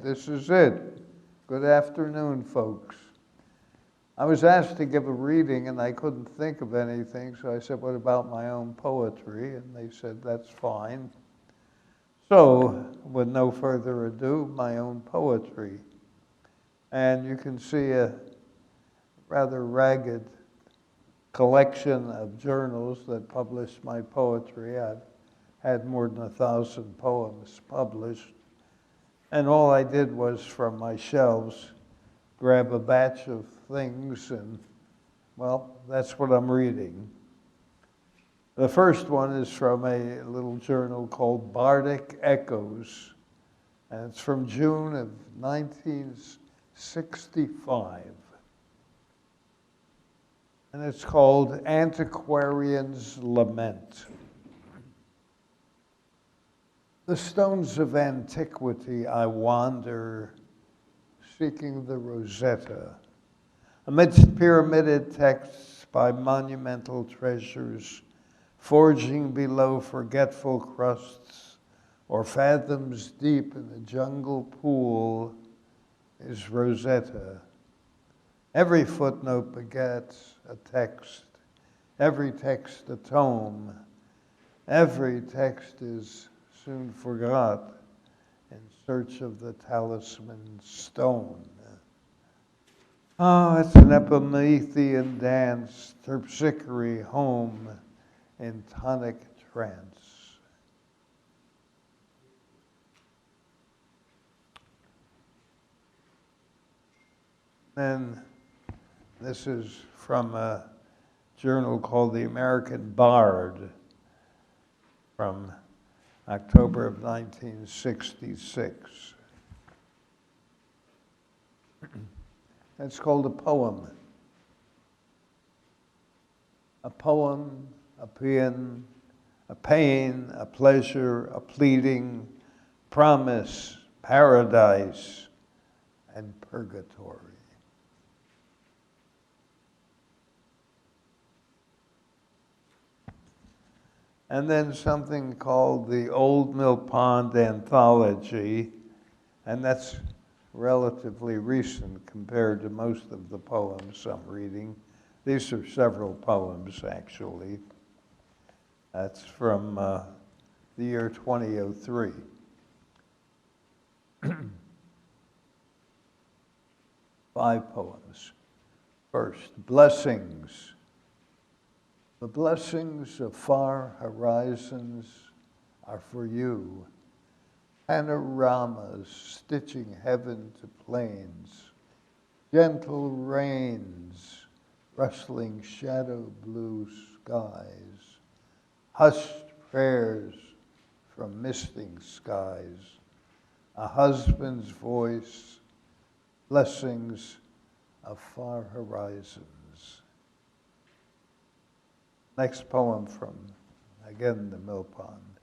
this is it. Good afternoon, folks. I was asked to give a reading and I couldn't think of anything, so I said, what about my own poetry? And they said, that's fine. So, with no further ado, my own poetry. And you can see a rather ragged collection of journals that publish my poetry. I've had more than 1,000 poems published. And all I did was, from my shelves, grab a batch of things and, well, that's what I'm reading. The first one is from a little journal called Bardic Echoes, and it's from June of 1965. And it's called Antiquarian's Lament. The stones of antiquity I wander, seeking the Rosetta, amidst pyramided texts by monumental treasures, forging below forgetful crusts, or fathoms deep in the jungle pool, is Rosetta. Every footnote begets a text, every text a tome, every text is soon forgot in search of the talisman stone. Oh, it's an Epimethean dance, terpsichore home in tonic trance. Then this is from a journal called The American Bard from October of 1966. It's called a poem. A poem, a paean, a pain, a pleasure, a pleading, promise, paradise, and purgatory. And then something called the Old Mill Pond Anthology, and that's relatively recent compared to most of the poems I'm reading. These are several poems, actually. That's from the year 2003. 5 poems. First, Blessings. The blessings of far horizons are for you, panoramas stitching heaven to plains, gentle rains, rustling shadow blue skies, hushed prayers from misting skies, a husband's voice, blessings of far horizons. Next poem from, again, the Mill Pond,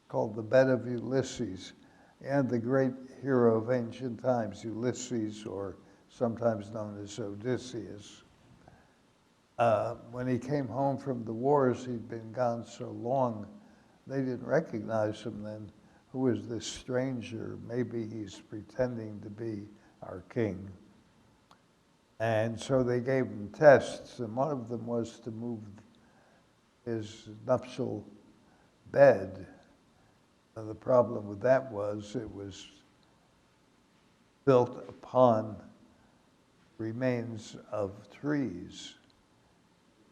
called The Bed of Ulysses, and the great hero of ancient times, Ulysses, or sometimes known as Odysseus. When he came home from the wars, he'd been gone so long, they didn't recognize him then. Who is this stranger? Maybe he's pretending to be our king. And so they gave him tests, and one of them was to move his nuptial bed. Now, the problem with that was it was built upon remains of trees.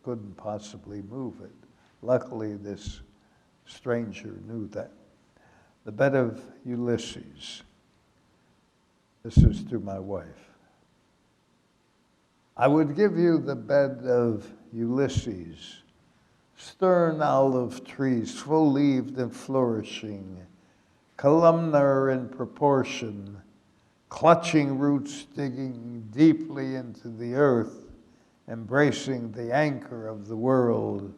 Couldn't possibly move it. Luckily, this stranger knew that. The Bed of Ulysses. This is to my wife. I would give you the bed of Ulysses, stern olive trees, full-leaved and flourishing, columnar in proportion, clutching roots digging deeply into the earth, embracing the anchor of the world.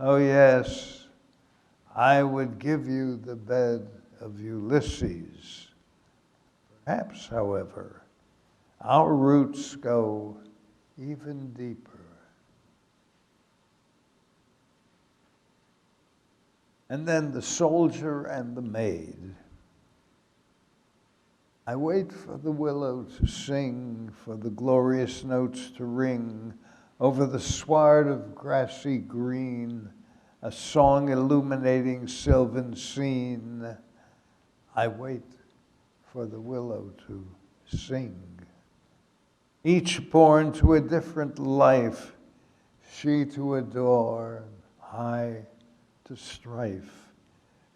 Oh yes, I would give you the bed of Ulysses. Perhaps, however, our roots go even deeper. And then the soldier and the maid. I wait for the willow to sing, for the glorious notes to ring over the sward of grassy green, a song illuminating sylvan scene. I wait for the willow to sing. Each born to a different life, she to adore, I to strife,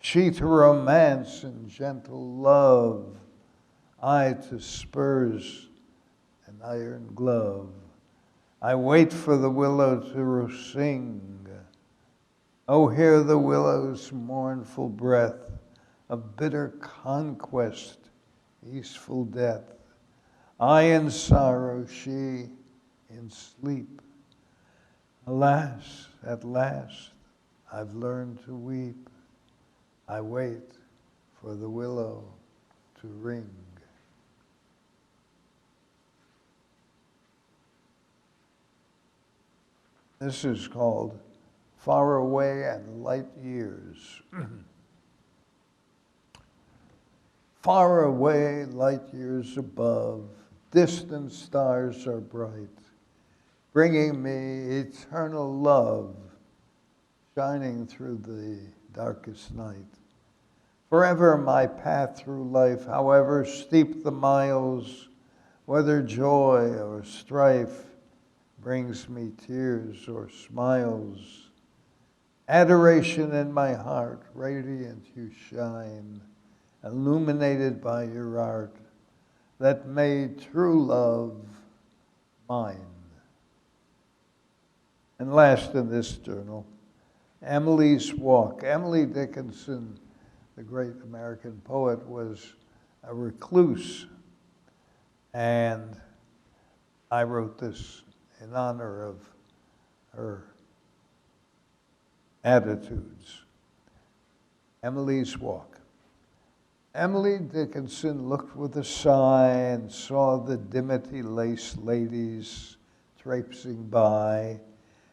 she to romance and gentle love, I to spurs and iron glove. I wait for the willow to sing. Oh, hear the willow's mournful breath of bitter conquest, easeful death. I in sorrow, she in sleep. Alas, at last, I've learned to weep. I wait for the willow to ring. This is called Far Away and Light Years. Far away, light years above, distant stars are bright, bringing me eternal love, shining through the darkest night. Forever my path through life, however steep the miles, whether joy or strife brings me tears or smiles. Adoration in my heart, radiant you shine, illuminated by your art that made true love mine. And last in this journal, Emily's Walk. Emily Dickinson, the great American poet, was a recluse, and I wrote this in honor of her attitudes. Emily's Walk. Emily Dickinson looked with a sigh and saw the dimity-laced ladies traipsing by,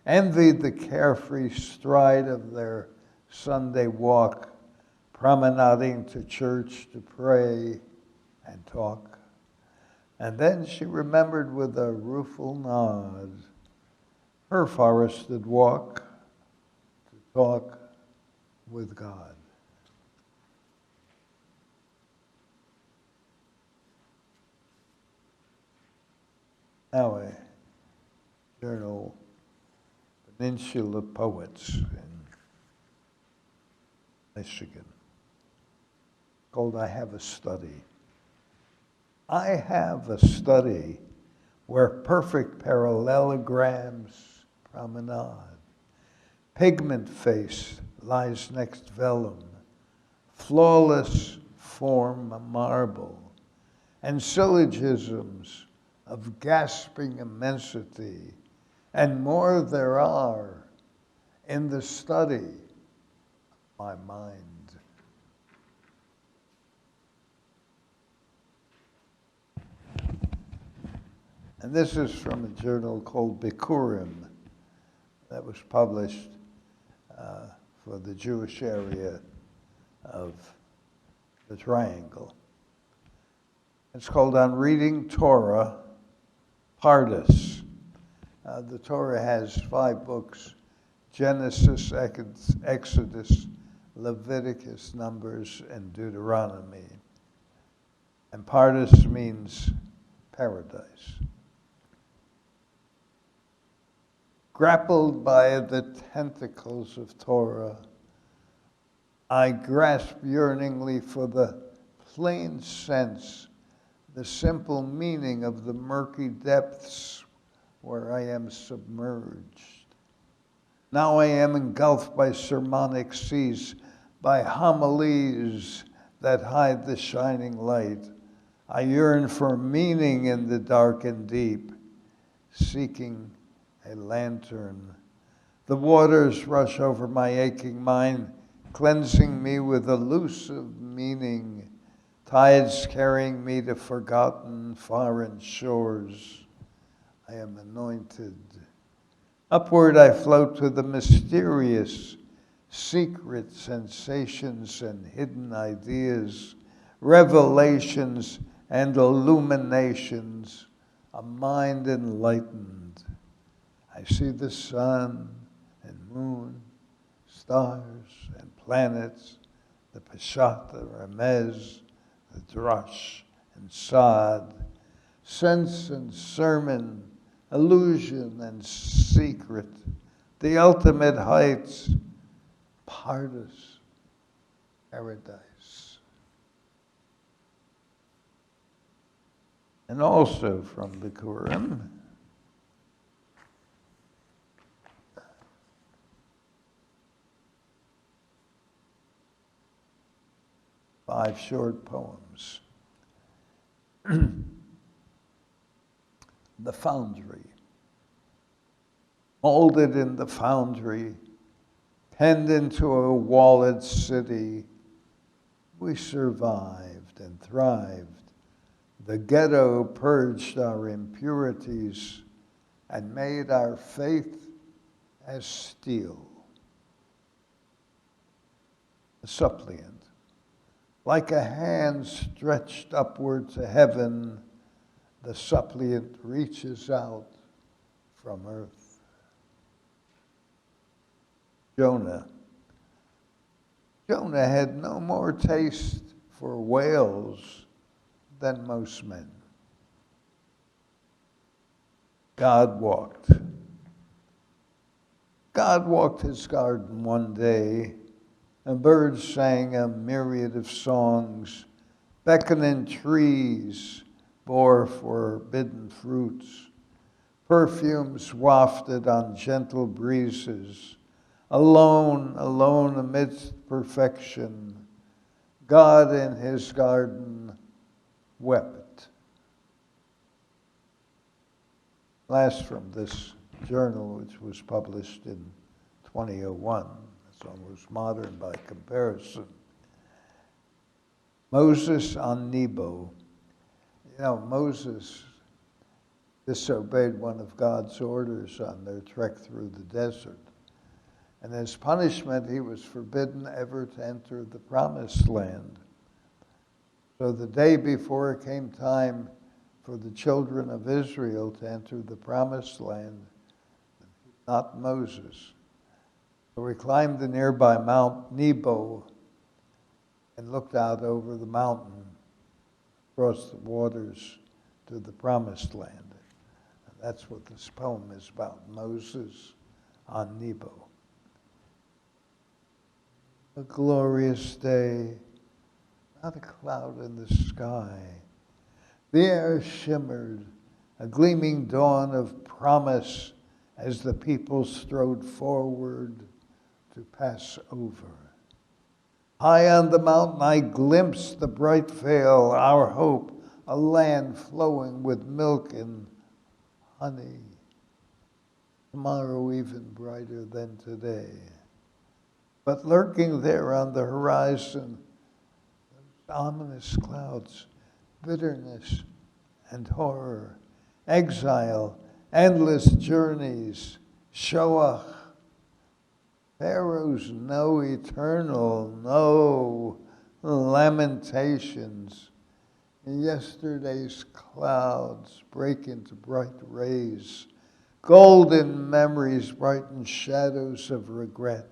envied the carefree stride of their Sunday walk, promenading to church to pray and talk. And then she remembered with a rueful nod her forested walk to talk with God. Now a journal, Peninsula Poets in Michigan, called I Have a Study. I have a study where perfect parallelograms promenade. Pigment face lies next vellum, flawless form a marble, and syllogisms of gasping immensity, and more there are in the study of my mind. And this is from a journal called Bikurim that was published for the Jewish area of the Triangle. It's called On Reading Torah, Pardes. The Torah has 5 books: Genesis, Exodus, Leviticus, Numbers, and Deuteronomy. And Pardes means paradise. Grappled by the tentacles of Torah, I grasp yearningly for the plain sense, the simple meaning of the murky depths where I am submerged. Now I am engulfed by sermonic seas, by homilies that hide the shining light. I yearn for meaning in the dark and deep, seeking a lantern. The waters rush over my aching mind, cleansing me with elusive meaning, tides carrying me to forgotten foreign shores. I am anointed. Upward I float to the mysterious, secret sensations and hidden ideas, revelations and illuminations, a mind enlightened. I see the sun and moon, stars and planets, the Peshat, the Remez, the Drash and Sod, sense and sermon, illusion and secret, the ultimate heights, Pardes, paradise. And also from the Quran, five short poems. The foundry. Molded in the foundry, penned into a walled city, we survived and thrived. The ghetto purged our impurities and made our faith as steel. A suppliant, like a hand stretched upward to heaven, the suppliant reaches out from earth. Jonah. Jonah had no more taste for whales than most men. God walked his garden one day, and birds sang a myriad of songs, beckoning trees bore forbidden fruits, perfumes wafted on gentle breezes, alone amidst perfection, God in his garden wept. Last from this journal, which was published in 2001. It's almost modern by comparison. Moses on Nebo. You know, Moses disobeyed one of God's orders on their trek through the desert. And as punishment, he was forbidden ever to enter the promised land. So the day before it came time for the children of Israel to enter the promised land, not Moses. So we climbed the nearby Mount Nebo and looked out over the mountain, across the waters to the promised land. And that's what this poem is about, Moses on Nebo. A glorious day, not a cloud in the sky. The air shimmered, a gleaming dawn of promise as the people strode forward to pass over. High on the mountain I glimpsed the bright vale, our hope, a land flowing with milk and honey. Tomorrow even brighter than today. But lurking there on the horizon, those ominous clouds, bitterness and horror, exile, endless journeys, Shoah, Pharaoh's no eternal, no lamentations. Yesterday's clouds break into bright rays, golden memories brighten shadows of regret.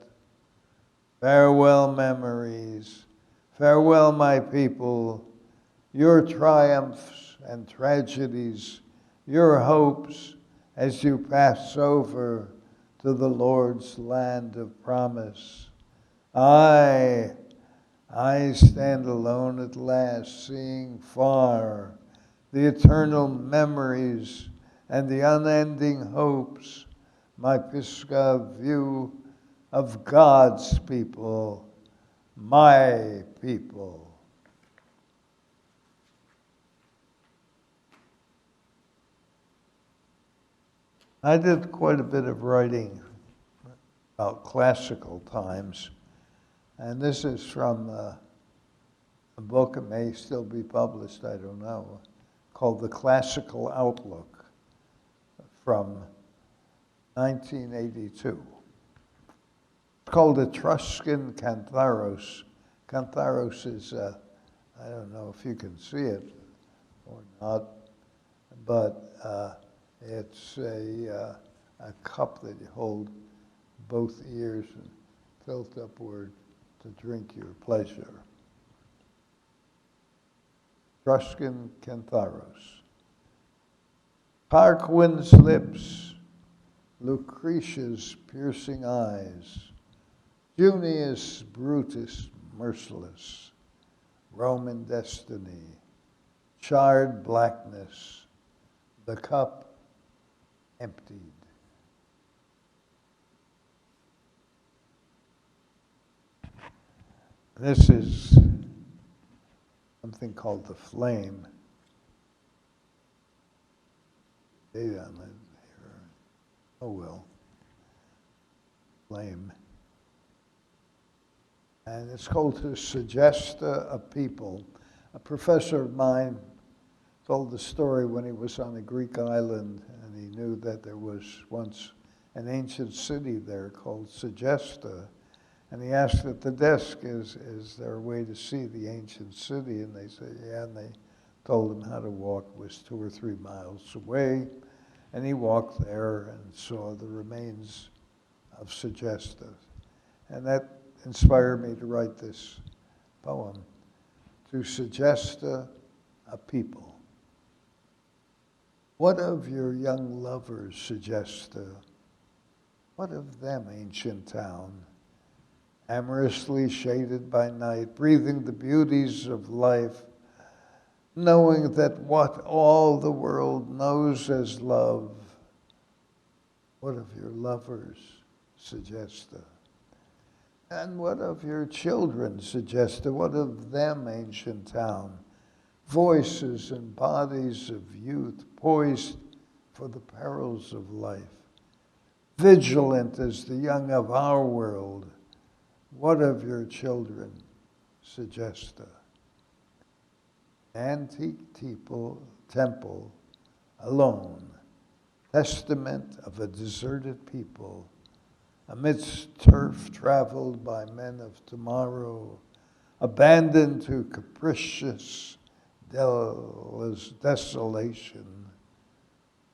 Farewell, memories. Farewell, my people. Your triumphs and tragedies, your hopes as you pass over to the Lord's land of promise. I stand alone at last, seeing far the eternal memories and the unending hopes, my Pisgah view of God's people, my people. I did quite a bit of writing about classical times, and this is from a book that may still be published, I don't know, called The Classical Outlook from 1982. It's called Etruscan Cantharos. Cantharos is, I don't know if you can see it, or not, but it's a cup that you hold both ears and tilt upward to drink your pleasure. Etruscan Cantharos. Tarquin's lips, Lucretia's piercing eyes, Junius Brutus merciless, Roman destiny, charred blackness, the cup emptied. This is something called the flame. Date on it here. Oh well. Flame. And it's called to suggest a people. A professor of mine told the story when he was on a Greek island, and he knew that there was once an ancient city there called Segesta. And he asked at the desk, is there a way to see the ancient city? And they said, yeah, and they told him how to walk. It was 2 or 3 miles away. And he walked there and saw the remains of Segesta. And that inspired me to write this poem, to Segesta, a people. What of your young lovers, Segesta? What of them, ancient town? Amorously shaded by night, breathing the beauties of life, knowing that what all the world knows as love. What of your lovers, Segesta? And what of your children, Segesta? What of them, ancient town? Voices and bodies of youth, poised for the perils of life, vigilant as the young of our world. What of your children, Segesta? Antique temple, alone, testament of a deserted people, amidst turf traveled by men of tomorrow, abandoned to capricious desolation.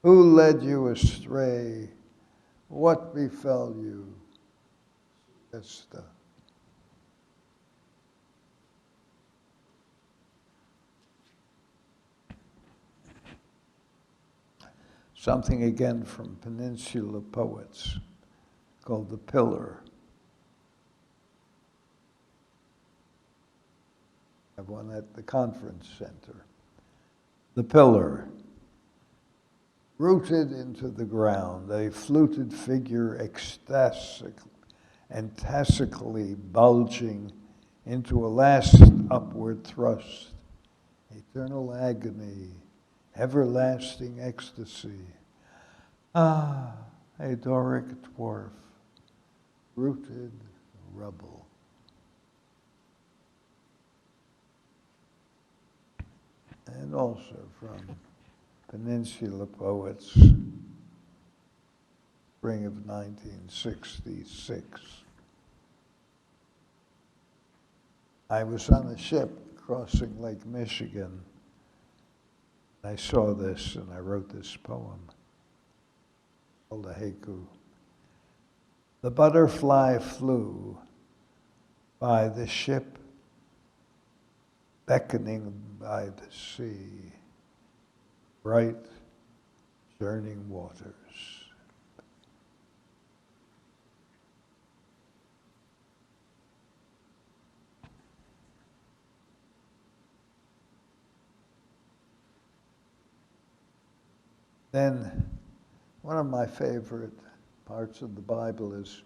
Who led you astray? What befell you, Segesta? Something again from Peninsula poets called The Pillar. I have one at the conference center. The Pillar. Rooted into the ground, a fluted figure ecstatic and tacitly bulging into a last upward thrust, eternal agony, everlasting ecstasy. Ah, a Doric dwarf, rooted rubble. And also from Peninsula Poets, spring of 1966. I was on a ship crossing Lake Michigan. I saw this and I wrote this poem called a haiku. The butterfly flew by the ship, beckoning by the sea, bright, churning waters. Then, one of my favorite parts of the Bible is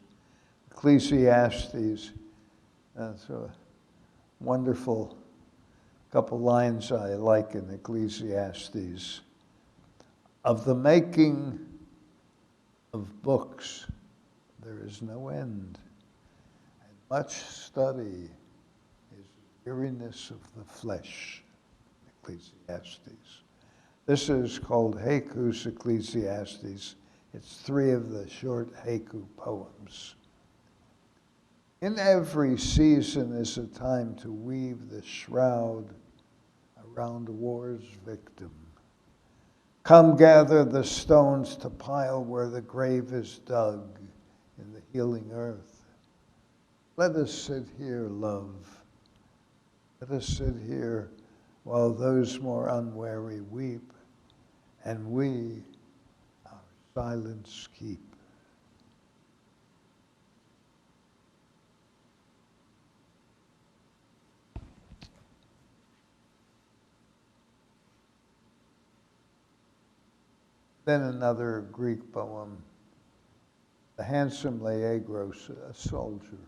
Ecclesiastes. That's a wonderful couple lines I like in Ecclesiastes. Of the making of books, there is no end, and much study is weariness of the flesh. Ecclesiastes. This is called Haikus Ecclesiastes. It's 3 of the short haiku poems. In every season is a time to weave the shroud around the war's victim. Come gather the stones to pile where the grave is dug in the healing earth. Let us sit here, love. Let us sit here while those more unwary weep, and we our silence keep. Then another Greek poem, The Handsome Laegros, a soldier.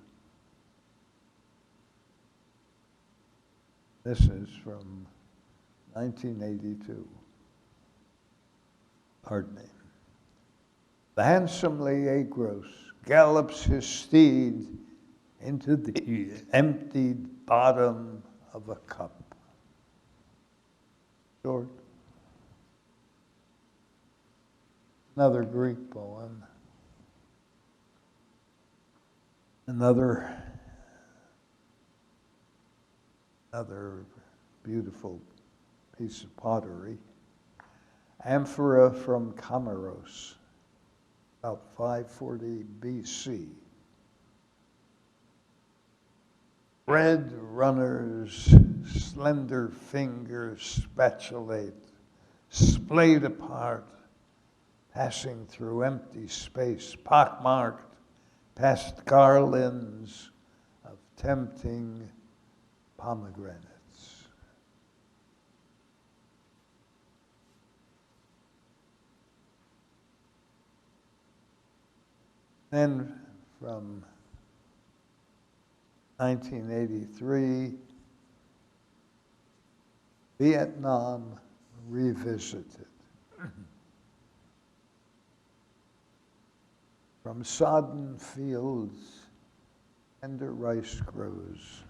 This is from 1982. Pardon me. The handsome Laegros gallops his steed into the emptied bottom of a cup. Short. Another Greek poem. Another beautiful piece of pottery. Amphora from Comoros, about 540 BC. Red runners, slender fingers spatulate, splayed apart, passing through empty space, pockmarked past garlands of tempting pomegranates. Then from 1983, Vietnam Revisited. From sodden fields, tender rice grows,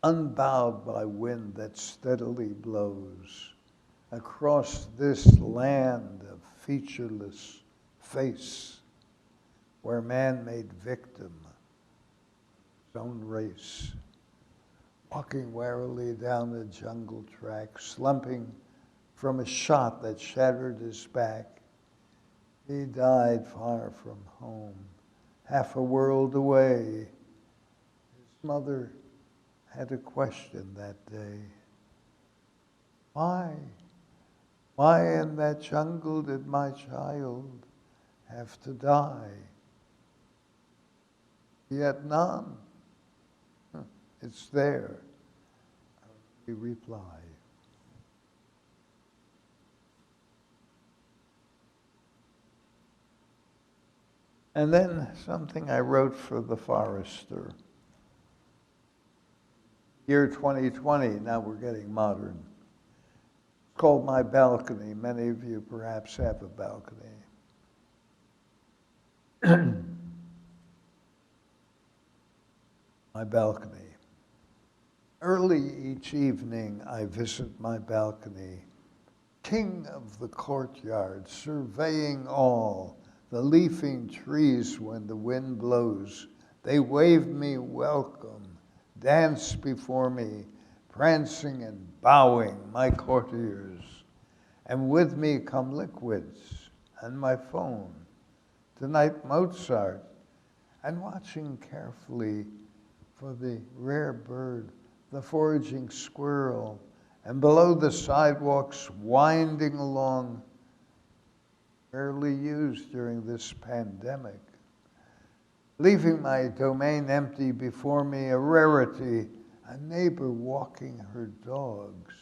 unbowed by wind that steadily blows. Across this land of featureless face, where man made victim of his own race, walking warily down the jungle track, slumping from a shot that shattered his back. He died far from home, half a world away. His mother had a question that day. Why? Why in that jungle did my child have to die? Vietnam, it's there. We reply. And then something I wrote for The Forester. Year 2020, now we're getting modern. It's called My Balcony. Many of you perhaps have a balcony. My balcony. Early each evening, I visit my balcony, king of the courtyard, surveying all the leafing trees when the wind blows. They wave me welcome, dance before me, prancing and bowing, my courtiers. And with me come liquids and my phone. Tonight, Mozart, and watching carefully for the rare bird, the foraging squirrel, and below the sidewalks winding along, rarely used during this pandemic. Leaving my domain empty before me, a rarity, a neighbor walking her dogs.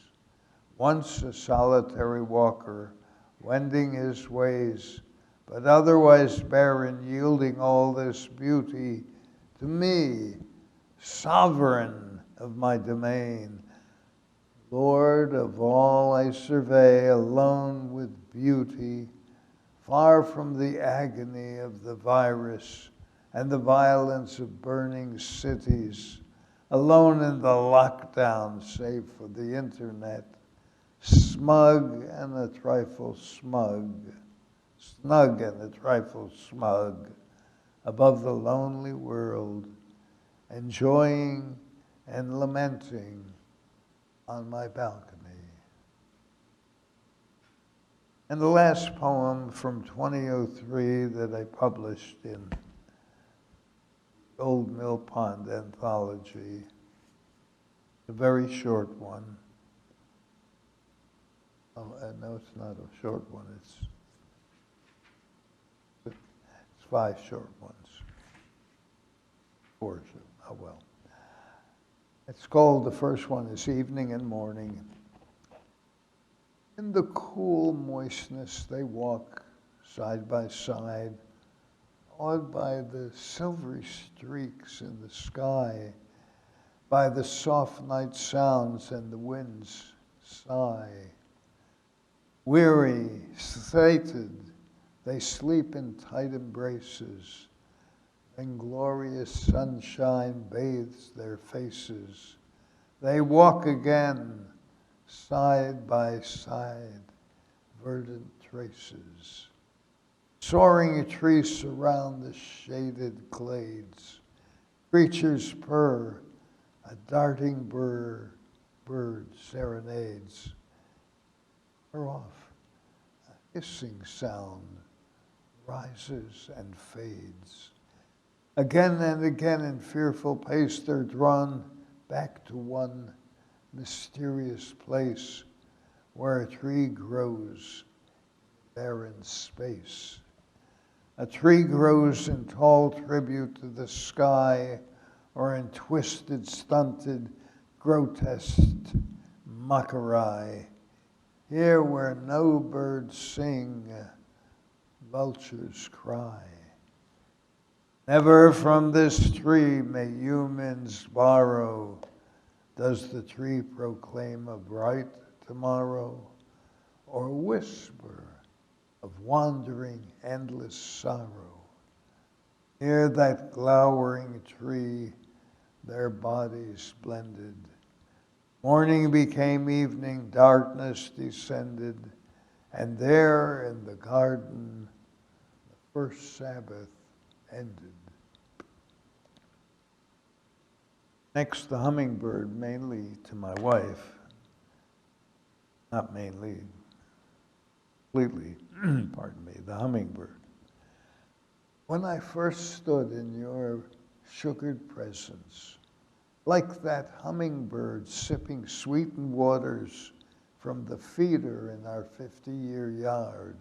Once a solitary walker, wending his ways, but otherwise barren, yielding all this beauty to me, sovereign of my domain, Lord of all I survey, alone with beauty, far from the agony of the virus and the violence of burning cities, alone in the lockdown, save for the internet, smug and a trifle smug, snug and a trifle smug, above the lonely world, enjoying and lamenting on my balcony. And the last poem from 2003 that I published in Old Mill Pond Anthology, a very short one. Oh, no, it's not a short one. It's 5 short ones. 4 short. Oh well. It's called, the first one is Evening and Morning. In the cool moistness they walk side by side, awed by the silvery streaks in the sky, by the soft night sounds and the wind's sigh. Weary, sated, they sleep in tight embraces, and glorious sunshine bathes their faces. They walk again, side by side, verdant traces. Soaring trees surround the shaded glades. Creatures purr, a darting bird serenades. Far off, a hissing sound rises and fades. Again and again in fearful pace they're drawn back to one mysterious place where a tree grows in barren space. A tree grows in tall tribute to the sky, or in twisted, stunted, grotesque mockery. Here where no birds sing, vultures cry. Never from this tree may humans borrow. Does the tree proclaim a bright tomorrow, or whisper of wandering, endless sorrow? Near that glowering tree, their bodies blended. Morning became evening, darkness descended, and there in the garden, the first Sabbath ended. Next, the hummingbird, mainly to my wife. Not mainly, completely, pardon me, the hummingbird. When I first stood in your sugared presence, like that hummingbird sipping sweetened waters from the feeder in our 50-year yard,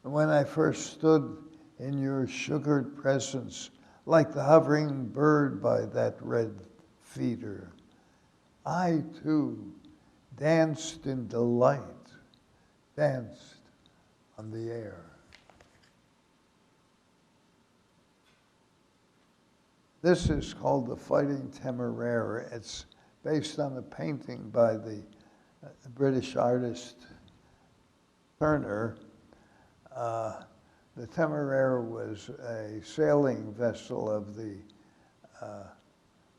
and when I first stood in your sugared presence, like the hovering bird by that red feeder, I too danced in delight, danced on the air. This is called The Fighting Temeraire. It's based on a painting by the British artist Turner. The Temeraire was a sailing vessel of the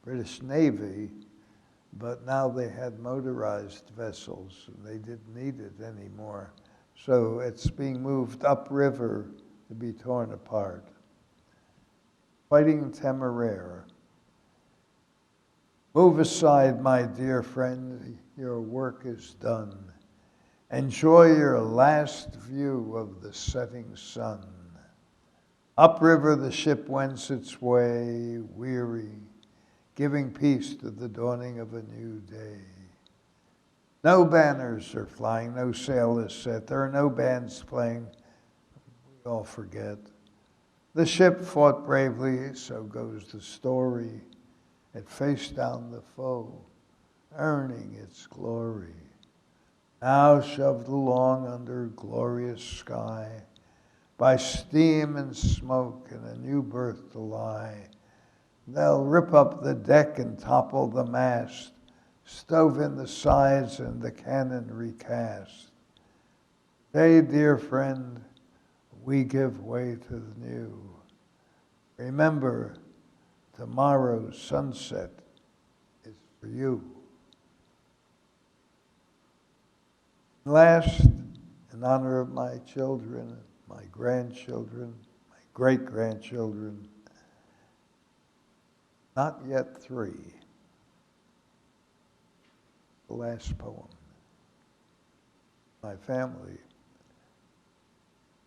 British Navy, but now they had motorized vessels. They didn't need it anymore. So it's being moved upriver to be torn apart. Fighting Temeraire. Move aside, my dear friend, your work is done. Enjoy your last view of the setting sun. Upriver the ship wends its way, weary, giving peace to the dawning of a new day. No banners are flying, no sail is set, there are no bands playing, we all forget. The ship fought bravely, so goes the story. It faced down the foe, earning its glory. Now shoved along under glorious sky, by steam and smoke and a new berth to lie. They'll rip up the deck and topple the mast, stove in the sides and the cannon recast. Hey, dear friend, we give way to the new. Remember, tomorrow's sunset is for you. Last, in honor of my children, my grandchildren, my great-grandchildren, not yet 3, the last poem. My family,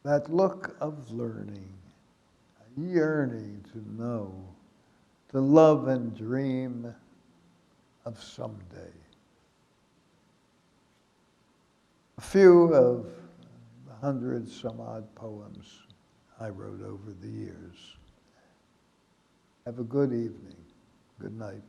that look of learning, a yearning to know, to love and dream of someday. A few of the 100-some-odd poems I wrote over the years. Have a good evening. Good night.